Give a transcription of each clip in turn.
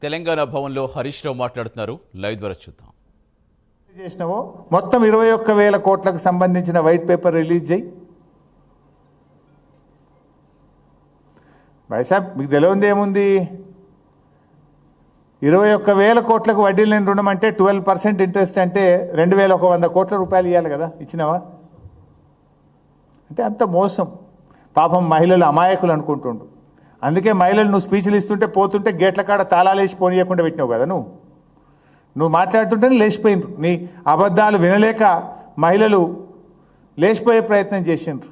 తెలంగాణ భవన్లో హరీష్ రావు మాట్లాడుతున్నారు. లైవ్ ద్వారా చూద్దాం. చేసినవో మొత్తం 21,000 కోట్లకు సంబంధించిన వైట్ పేపర్ రిలీజ్ చేయి. వైసాబ్ మీకు తెలియంది ఏముంది? 21,000 కోట్లకు వడ్డీ లేని రుణం అంటే 12% ఇంట్రెస్ట్ అంటే 2,100 కోట్ల రూపాయలు ఇవ్వాలి కదా. ఇచ్చినావా? అంటే అంత మోసం. పాపం మహిళలు అమాయకులు అనుకుంటుండు. అందుకే మహిళలు నువ్వు స్పీచ్లు ఇస్తుంటే పోతుంటే గేట్ల కాడ తాళాలు వేసి పోనీయకుండా పెట్టినావు కదా. నువ్వు మాట్లాడుతుంటేనే లేచిపోయిండ్రు. నీ అబద్ధాలు వినలేక మహిళలు లేచిపోయే ప్రయత్నం చేసిండ్రు.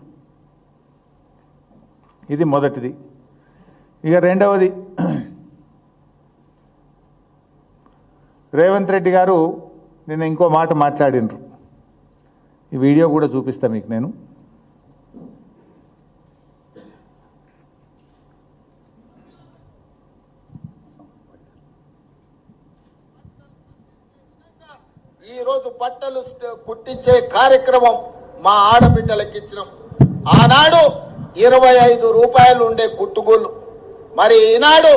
ఇది మొదటిది. ఇక రెండవది, రేవంత్ రెడ్డి గారు నిన్న ఇంకో మాట మాట్లాడినరు. ఈ వీడియో కూడా చూపిస్తా మీకు నేను. ఈరోజు బట్టలు కుట్టించే కార్యక్రమం మా ఆడబిడ్డలకు ఇచ్చినాం. ఆనాడు 25 రూపాయలు ఉండే కుట్టుగోళ్ళు, మరి ఈనాడు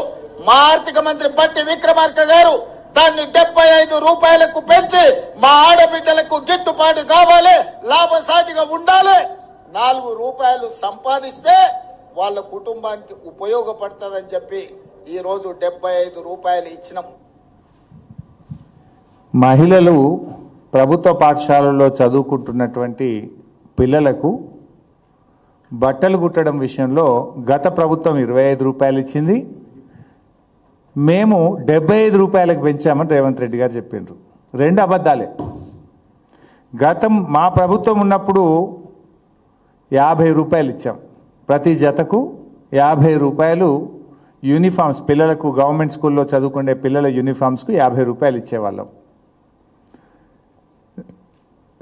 మా ఆర్థిక మంత్రి బట్టి విక్రమార్క గారు దాన్ని 75 రూపాయలకు పెంచి మా ఆడబిడ్డలకు గిట్టుబాటు కావాలి, లాభసాటిగా ఉండాలి. 4 రూపాయలు సంపాదిస్తే వాళ్ళ కుటుంబానికి ఉపయోగపడుతుందని చెప్పి ఈరోజు 75 రూపాయలు ఇచ్చినాం. మహిళలు ప్రభుత్వ పాఠశాలల్లో చదువుకుంటున్నటువంటి పిల్లలకు బట్టలు కుట్టడం విషయంలో గత ప్రభుత్వం 25 రూపాయలు ఇచ్చింది, మేము 75 రూపాయలకు పెంచామని రేవంత్ రెడ్డి గారు చెప్పిండ్రు. రెండు అబద్ధాలే. మా ప్రభుత్వం ఉన్నప్పుడు 50 రూపాయలు ఇచ్చాం. ప్రతి జతకు 50 రూపాయలు యూనిఫామ్స్, పిల్లలకు గవర్నమెంట్ స్కూల్లో చదువుకునే పిల్లల యూనిఫామ్స్కు 50 రూపాయలు ఇచ్చేవాళ్ళం.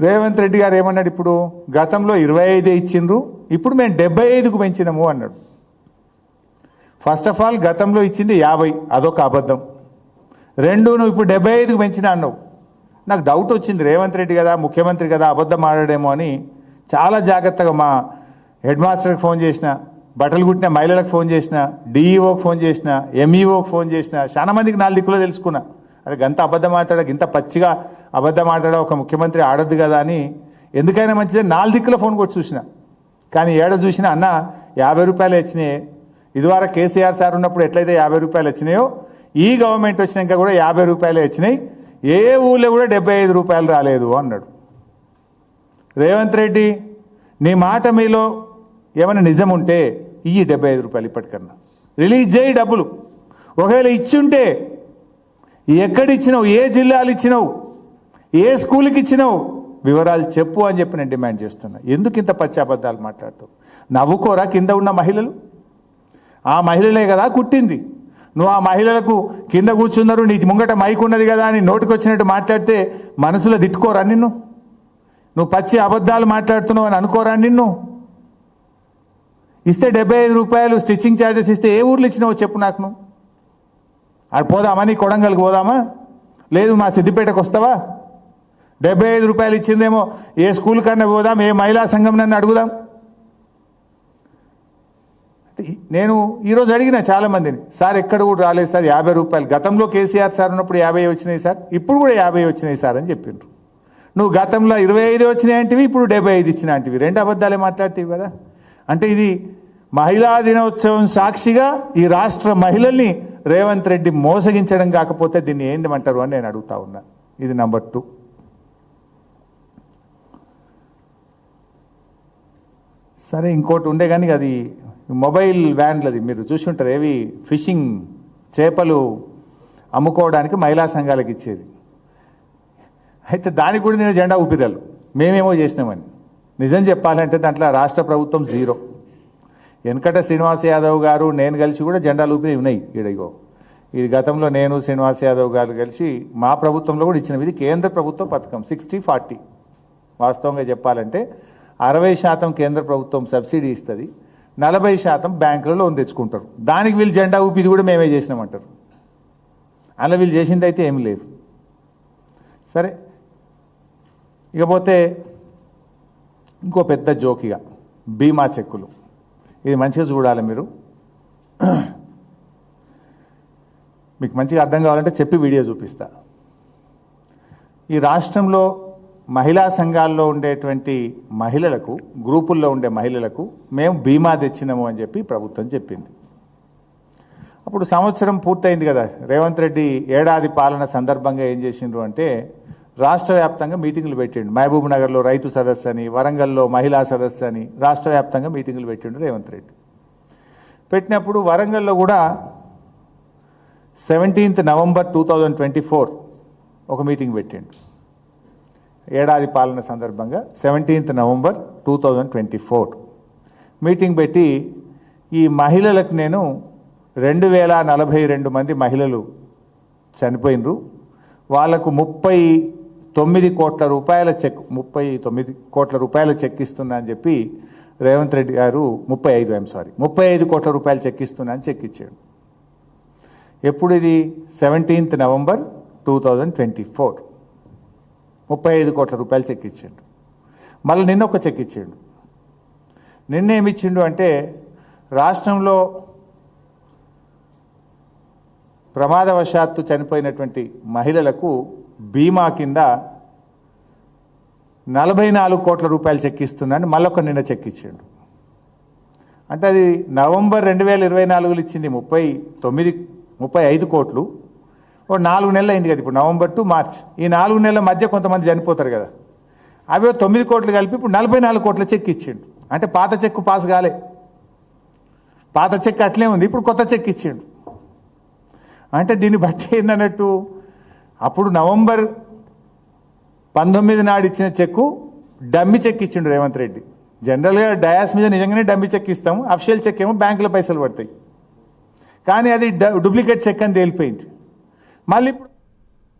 రేవంత్ రెడ్డి గారు ఏమన్నాడు? ఇప్పుడు గతంలో 25 ఇచ్చిండ్రు, ఇప్పుడు మేము 75కు పెంచినాము అన్నాడు. ఫస్ట్ ఆఫ్ ఆల్ గతంలో ఇచ్చింది 50, అదొక అబద్ధం. రెండు, నువ్వు ఇప్పుడు 75కు పెంచినా అన్నావు. నాకు డౌట్ వచ్చింది, రేవంత్ రెడ్డి కదా ముఖ్యమంత్రి కదా అబద్ధం ఆడాడేమో అని చాలా జాగ్రత్తగా మా హెడ్ మాస్టర్కి ఫోన్ చేసిన, బట్టలు కుట్టిన మహిళలకు ఫోన్ చేసిన, డిఈఓకి ఫోన్ చేసిన, ఎంఈఓకి ఫోన్ చేసిన, చాలా మందికి 4 దిక్కులో తెలుసుకున్నా. అరే గంత అబద్ధం ఆడతాడా, గింత పచ్చిగా అబద్ధం ఆడతాడా, ఒక ముఖ్యమంత్రి ఆడద్దు కదా అని. ఎందుకైనా మంచిదే 4 దిక్కుల ఫోన్ కొట్టి చూసిన. కానీ ఏడ చూసినా అన్న 50 రూపాయలు వచ్చినాయి. ఇదివరకు కేసీఆర్ సార్ ఉన్నప్పుడు ఎట్లయితే 50 రూపాయలు వచ్చినాయో ఈ గవర్నమెంట్ వచ్చినాక కూడా 50 రూపాయలే వచ్చినాయి, ఏ ఊళ్ళో కూడా 75 రూపాయలు రాలేదు అన్నాడు. రేవంత్ రెడ్డి, నీ మాట మీలో ఏమైనా నిజం ఉంటే ఈ 75 రూపాయలు ఇప్పటికన్నా రిలీజ్ చేయి డబ్బులు. ఒకవేళ ఇచ్చుంటే ఎక్కడిచ్చినావు, ఏ జిల్లాలు ఇచ్చినావు, ఏ స్కూల్కి ఇచ్చినావు, వివరాలు చెప్పు అని చెప్పి నేను డిమాండ్ చేస్తున్నా. ఎందుకు ఇంత పచ్చి అబద్ధాలు మాట్లాడుతావు? నవ్వుకోరా కింద ఉన్న మహిళలు? ఆ మహిళలే కదా కుట్టింది. నువ్వు ఆ మహిళలకు కింద కూర్చున్నారు, నీ ముంగట మైక్ ఉన్నది కదా అని నోటికి వచ్చినట్టు మాట్లాడితే మనసులో తిట్టుకోరా నిన్ను? నువ్వు పచ్చి అబద్ధాలు మాట్లాడుతున్నావు అని అనుకోరా నిన్ను? ఇస్తే 75 రూపాయలు స్టిచ్చింగ్ ఛార్జెస్ ఇస్తే ఏ ఊర్లు ఇచ్చినావో చెప్పు నాకు. నువ్వు అది పోదామా? నీ కొడంగల్కి పోదామా? లేదు మా సిద్దిపేటకు వస్తావా? 75 రూపాయలు ఇచ్చిందేమో ఏ స్కూల్ కన్నా పోదాం, ఏ మహిళా సంఘం నన్ను అడుగుదాం. నేను ఈరోజు అడిగిన చాలామందిని, సార్ ఎక్కడ కూడా రాలేదు సార్ 50 రూపాయలు. గతంలో కేసీఆర్ సార్ ఉన్నప్పుడు 50 వచ్చినాయి సార్, ఇప్పుడు కూడా 50 వచ్చినాయి సార్ అని చెప్పిండ్రు. నువ్వు గతంలో 25 వచ్చినాయి అంటివి, ఇప్పుడు 75 ఇచ్చిన అంటివి. రెండు అబద్ధాలే మాట్లాడుతీవి కదా. అంటే ఇది మహిళా దినోత్సవం సాక్షిగా ఈ రాష్ట్ర మహిళల్ని రేవంత్ రెడ్డి మోసగించడం కాకపోతే దీన్ని ఏందమంటారు అని నేను అడుగుతా ఉన్నా. ఇది నెంబర్ 2. సరే ఇంకోటి ఉండే కానీ అది మొబైల్ వ్యాన్లది మీరు చూసి ఉంటారు, ఏవి ఫిషింగ్ చేపలు అమ్ముకోవడానికి మహిళా సంఘాలకు ఇచ్చేది. అయితే దానికి కూడా నేను జెండా ఊపిరాలు మేమేమో చేసినామని. నిజం చెప్పాలంటే దాంట్లో రాష్ట్ర ప్రభుత్వం 0. వెనకట శ్రీనివాస్ యాదవ్ గారు నేను కలిసి కూడా జెండాలు ఊపిరి ఉన్నాయి. ఇడిగో ఇది గతంలో నేను శ్రీనివాస్ యాదవ్ గారు కలిసి మా ప్రభుత్వంలో కూడా ఇచ్చినవి. ఇది కేంద్ర ప్రభుత్వ పథకం 60-40. వాస్తవంగా చెప్పాలంటే 60% కేంద్ర ప్రభుత్వం సబ్సిడీ ఇస్తుంది, 40% బ్యాంకులో లోన్ తెచ్చుకుంటారు. దానికి వీళ్ళు జెండా ఊపిది కూడా మేమే చేసినామంటారు. అలా వీళ్ళు చేసింది అయితే ఏమి లేదు. సరే ఇకపోతే ఇంకో పెద్ద జోకిగా బీమా చెక్కులు. ఇది మంచిగా చూడాలి మీరు. మీకు మంచిగా అర్థం కావాలంటే చెప్పి వీడియో చూపిస్తా. ఈ రాష్ట్రంలో మహిళా సంఘాల్లో ఉండేటువంటి మహిళలకు, గ్రూపుల్లో ఉండే మహిళలకు మేము బీమా తెచ్చినాము అని చెప్పి ప్రభుత్వం చెప్పింది. అప్పుడు సంవత్సరం పూర్తయింది కదా, రేవంత్ రెడ్డి ఏడాది పాలన సందర్భంగా ఏం చేసిండ్రు అంటే రాష్ట్ర వ్యాప్తంగా మీటింగులు పెట్టిండు. మహబూబ్ నగర్లో రైతు సదస్సు అని, వరంగల్లో మహిళా సదస్సు అని రాష్ట్ర వ్యాప్తంగా మీటింగులు పెట్టిండు రేవంత్ రెడ్డి. పెట్టినప్పుడు వరంగల్లో కూడా 17th November 2024 ఒక మీటింగ్ పెట్టిండు. ఏడాది పాలన సందర్భంగా 17th November 2024 మీటింగ్ పెట్టి ఈ మహిళలకు నేను 2042 మంది మహిళలు చనిపోయినరు, వాళ్లకు 39 కోట్ల రూపాయల చెక్ 39 కోట్ల రూపాయల చెక్ ఇస్తున్నా అని చెప్పి రేవంత్ రెడ్డి గారు 35 కోట్ల రూపాయలు చెక్ ఇస్తున్నా అని చెక్ ఇచ్చాడు. ఎప్పుడు ఇది? 17th November 2024 35 కోట్ల రూపాయలు చెక్ ఇచ్చిండు. మళ్ళీ నిన్న ఒక చెక్ ఇచ్చిండు. నిన్న ఏమిచ్చిండు అంటే రాష్ట్రంలో ప్రమాదవశాత్తు చనిపోయినటువంటి మహిళలకు బీమా కింద 44 కోట్ల రూపాయలు చెక్ ఇస్తున్నాను మళ్ళొక నిన్న చెక్ ఇచ్చిండు. అంటే అది నవంబర్ 2024 ఇచ్చింది 35 కోట్లు. ఓ 4 నెలలు అయింది కదా, ఇప్పుడు నవంబర్ టు మార్చ్, ఈ 4 నెలల మధ్య కొంతమంది చనిపోతారు కదా, అవి 9 కోట్లు కలిపి ఇప్పుడు 44 కోట్ల చెక్ ఇచ్చిండు. అంటే పాత చెక్కు పాస్ కాలే, పాత చెక్ అట్లే ఉంది, ఇప్పుడు కొత్త చెక్ ఇచ్చిండు. అంటే దీన్ని బట్టి ఏందన్నట్టు, అప్పుడు నవంబర్ 19 నాడు ఇచ్చిన చెక్కు డమ్మి చెక్ ఇచ్చిండు రేవంత్ రెడ్డి. జనరల్గా డయాస్ మీద నిజంగానే డమ్మి చెక్ ఇస్తాము, అఫిషియల్ చెక్ ఏమో బ్యాంకులో పైసలు పడతాయి, కానీ అది డూప్లికేట్ చెక్ అని తేలిపోయింది. మళ్ళీ ఇప్పుడు